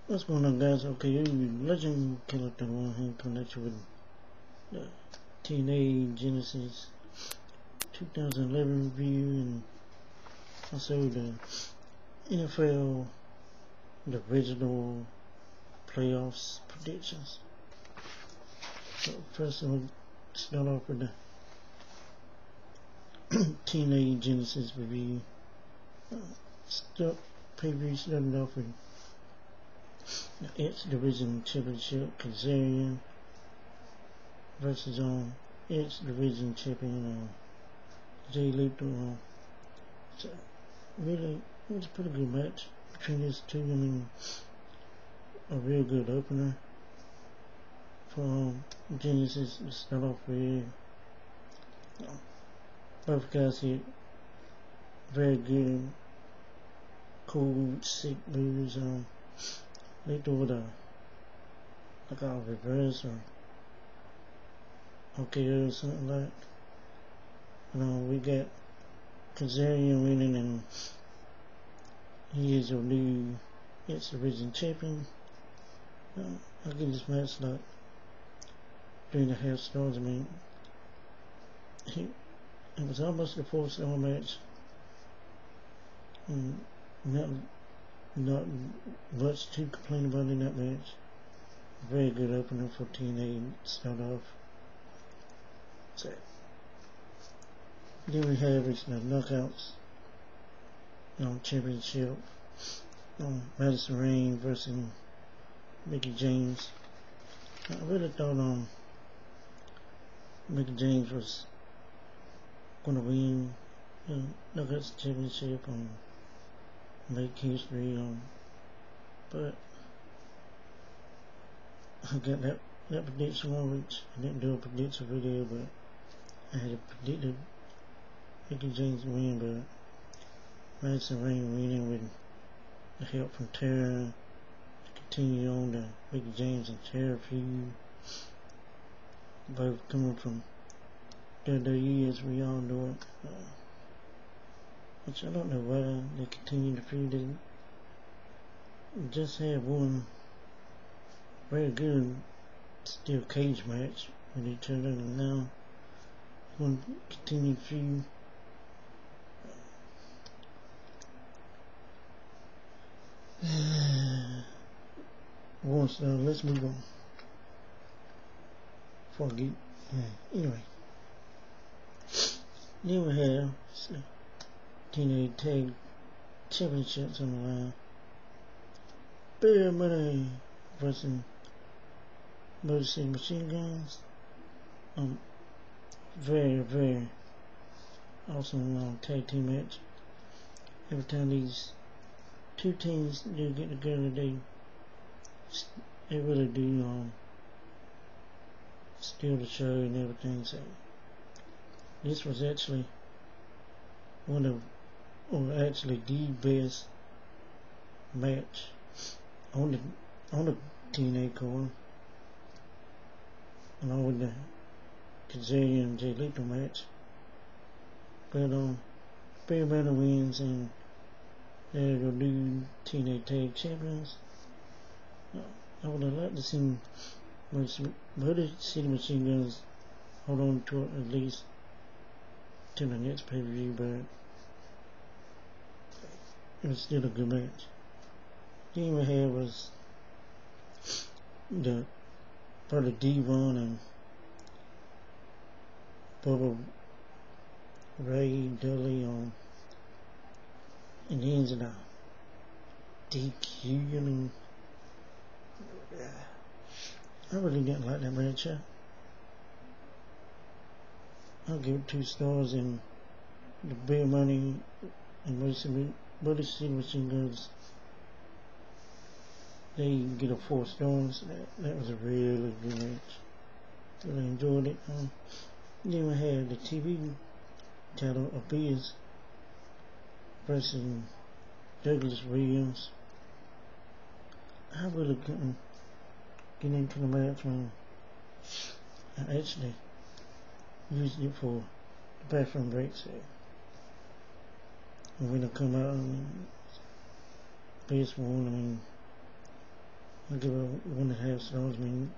What's going on, guys? Okay, Legend Character 1 here connected with the Tna Genesis 2011 review and also the NFL, the original playoffs predictions. So first we'll start off with the Tna Genesis review. Preview started off with the X Division Championship, Kazarian versus X Division Champion Jay Lethal. So really, it was a pretty good match between these two. I mean, a real good opener for Genesis to start off with. Both guys hit very good, cool, sick moves. Lethal with a reverse or OKO or something like that. We got Kazarian winning, and he is your new X Division champion. I give this match like 3.5 stars. I mean, it was almost a 4-star match. Not much to complain about in that match. Very good opener for Tna to start off. So then we have the knockouts championship. Madison versus Mickie James. I really thought Mickie James was gonna win the knockouts championship make history, but I got that prediction wrong, which I didn't do a prediction video, but I had predicted Mickie James win, but Madison winning with the help from Tara to continue on the Mickie James and Tara feud, both coming from WWE as we all know it. Which I don't know why they continue to feud. They just had one very good steel cage match with each other, and now one continued feud. Let's move on before I get anyway. Then we have Tna Tag Championships on the line. Bear Money versus Motor City Machine Guns. Very, very awesome tag team match. Every time these two teams do get together, they really do steal the show and everything. So this was actually actually the best match on the Tna card, along with the Kazarian and Jay Lethal match. But Bear Banner wins, and they're the new Tna Tag Champions. I would have liked to see Motor City Machine Guns hold on to it at least to the next pay-per-view, but it was still a good match. Then we had was the Devon and Bubba Ray Dudley in the ends of the DQ. I mean, I really didn't like that match. I'll give it 2 stars, and the Bear Money and Motor City Machine Guns, they get a 4 stars. That was a really good match. Really enjoyed it. Then we had the TV title of Biz versus Douglas Williams. I really couldn't get into the match, man. I actually used it for the bathroom break, so when I come out and best one, I mean, I'll give it 1.5 stars. I mean,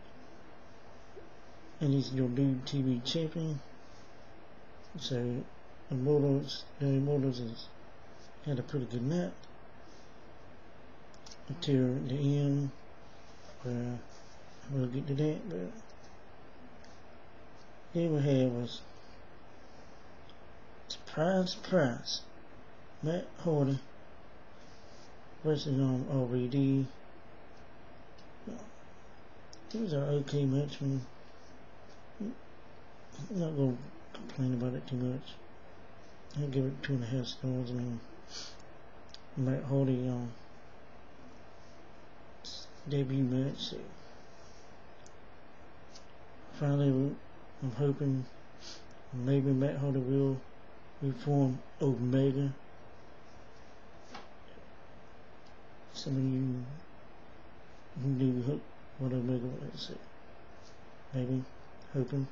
and he's your new TV champion. So, the Immortals had a pretty good night until the end, where we'll get to that. But then we had was surprise, Matt Hardy versus RVD. It was an okay match. I'm not going to complain about it too much. I'll give it 2.5 stars. I mean, Matt Hardy debut match. So finally, I'm hoping maybe Matt Hardy will reform Omega. Some of you who knew what Omega was, so maybe, hoping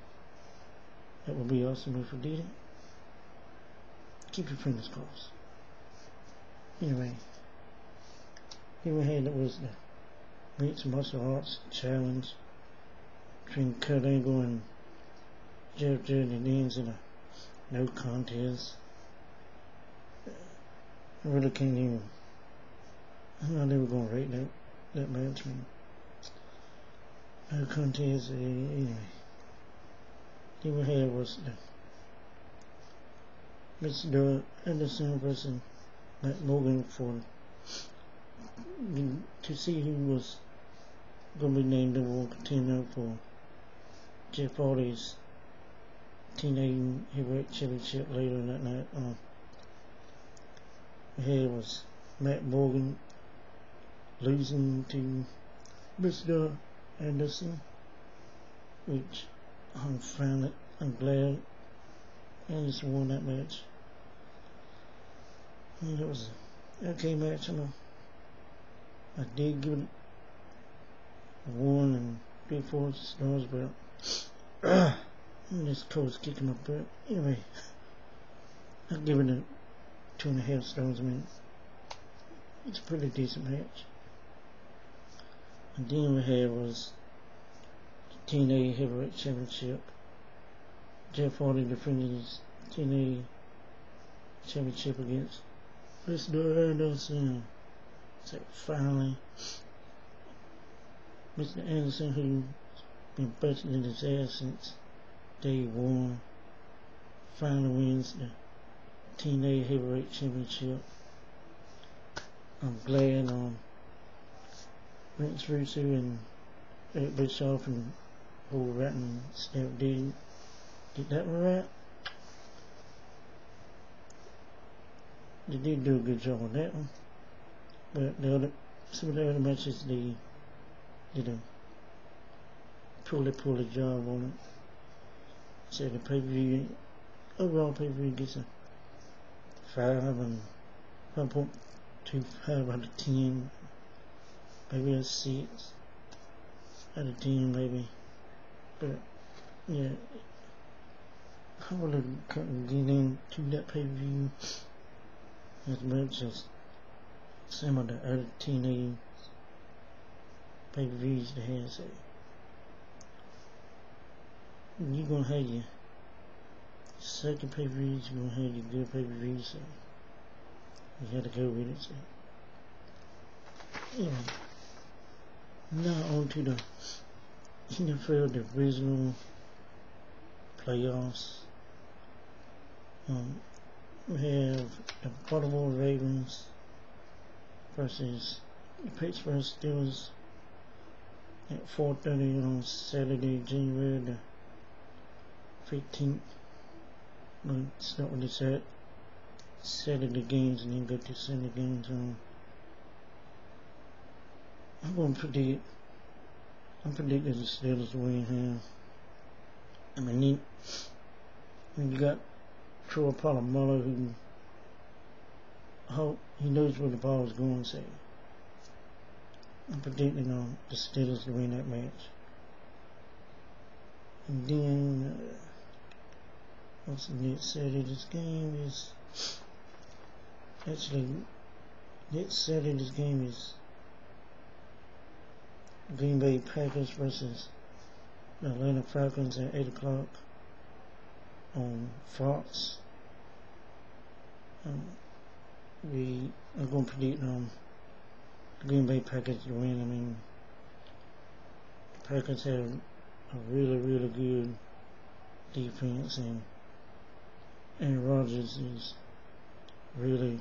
that would be awesome if we did it. Keep your fingers crossed. Anyway, here we had, it was the Mixed Martial Arts Challenge between Kurt Angle and Jeff Jarrett, and ends in a no contest. I really can't even, I'm not ever going to rate that match, man. No contest. Anyway, then we had was the Mr. Anderson versus Matt Morgan to see who was going to be named the world contender for Jeff Hardy's Tna Heavyweight Championship later that night. We had was Matt Morgan losing to Mr. Anderson, which I'm glad Anderson won that match. And it was an okay match. I did give it 1 3/4 stars, but this cold's kicking my butt. Anyway, I'll give it a 2.5 stars. I mean, it's a pretty decent match. And then we had was the Tna Heavyweight Championship. Jeff Hardy defended his Tna Championship against Mr. Anderson. So finally, Mr. Anderson, who's been busting his ass since day 1, finally wins the Tna Heavyweight Championship. I'm glad Vince Russo and Eric Bischoff and Paul Ratton Steph did get that one right. They did do a good job on that one, but some of the other matches they did a poorly job on it. So the pay-per-view, overall pay-per-view gets a 5 and 5.25 out of 10, maybe a 6 out of 10 maybe. But yeah, I really couldn't get into that pay-per-view as much as some of the other Tna pay-per-views they had. So you're gonna have your second pay-per-views, you're gonna have your good pay-per-views, so you have to go with it. So anyway, now on to the NFL divisional playoffs. We have the Baltimore Ravens versus the Pittsburgh Steelers at 4:30 on Saturday, January the 15th. We'll start with the Saturday games and then go to Sunday games. I'm predicting the Steelers to win here. I mean, you got Troy Polamalu, who he knows where the ball is going, so I'm predicting the Steelers to win that match. And then what's the next Saturday's game is actually next Saturday's game is Green Bay Packers versus the Atlanta Falcons at 8 o'clock on Fox. We are going to predict the Green Bay Packers to win. I mean, the Packers have a really, really good defense, and Aaron Rodgers is really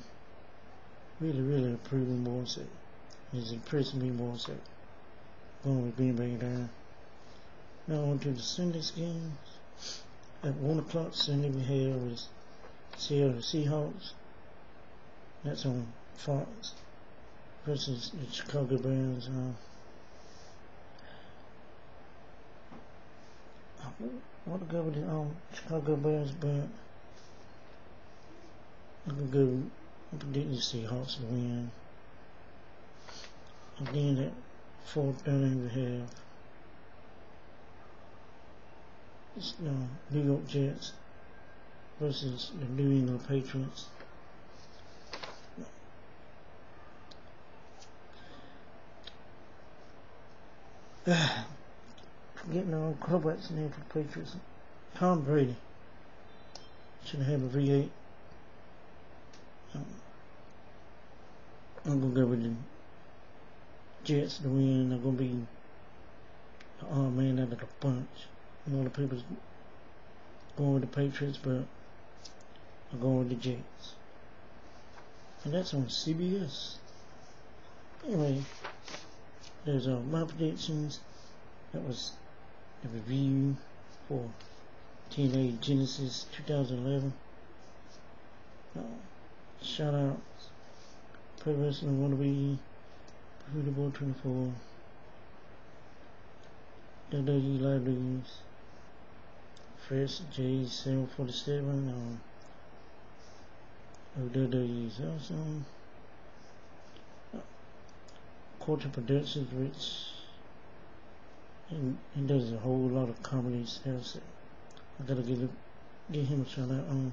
improving more so. He's impressing me more so. Going with Green Bay there. Now on to the Sunday's games. At 1 o'clock Sunday we have Seattle Seahawks. That's on Fox versus the Chicago Bears. I want to go with the Chicago Bears, but I'm predicting the Seahawks to win. Again, at 4:30 we have New York Jets versus the New England Patriots. Getting the wrong quarterback's name for the Patriots. Tom Brady should have a V8. I'm gonna go with the Jets to win. I'm gonna be the odd man out of the bunch. A lot of people's going with the Patriots, but I'm going with the Jets. And that's on CBS. Anyway, there's my predictions. That was the review for Tna Genesis 2011. Shout out Pro Wrestling Wannabe, Profitable 24, WWE Live News, Fresh J 747, WWE's awesome. Culture Productions, which he does a whole lot of comedy stuff, so I gotta give him a shout out.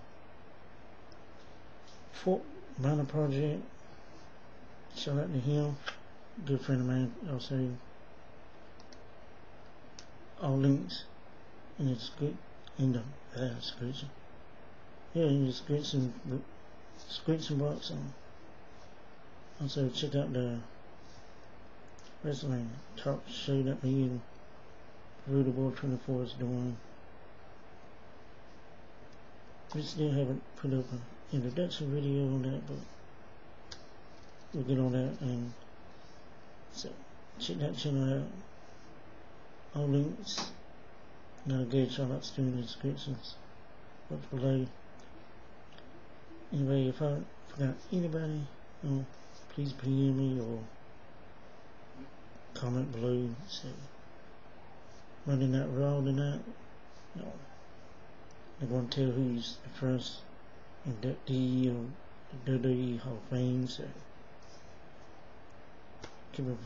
Fort Minor Project, shout out to him, good friend of mine. I'll say all links in the description. Yeah, in the description box. Also check out the wrestling talk show that me and Rootable 24 is doing. We still haven't put up an introduction video on that, but we'll get on that. And so check that channel out. All links, navigate shout outs to in the descriptions box below. Anyway, if I forgot anybody, please PM me or comment below. So Monday Night Raw tonight. No, they're going to tell who's the first inductee of the WWE Hall of Fame. So can't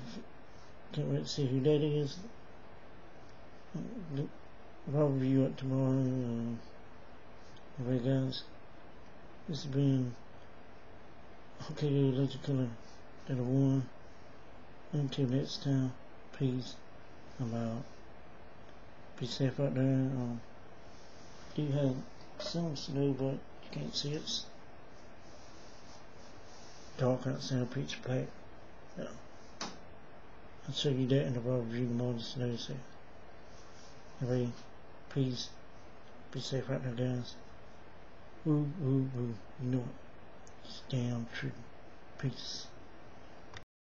wait to see who that is. I'll review it tomorrow. Alright guys, this has been Okay Legend Killer that I won. Until next time, peace. I'm out. Be safe out there. Do have some snow, but you can't see it. It's dark outside, pitch black. I'll show you that in the raw review tomorrow. The snow. So anyway, peace. Be safe out there, guys. Woo, woo, woo. You know it. It's damn true. Peace.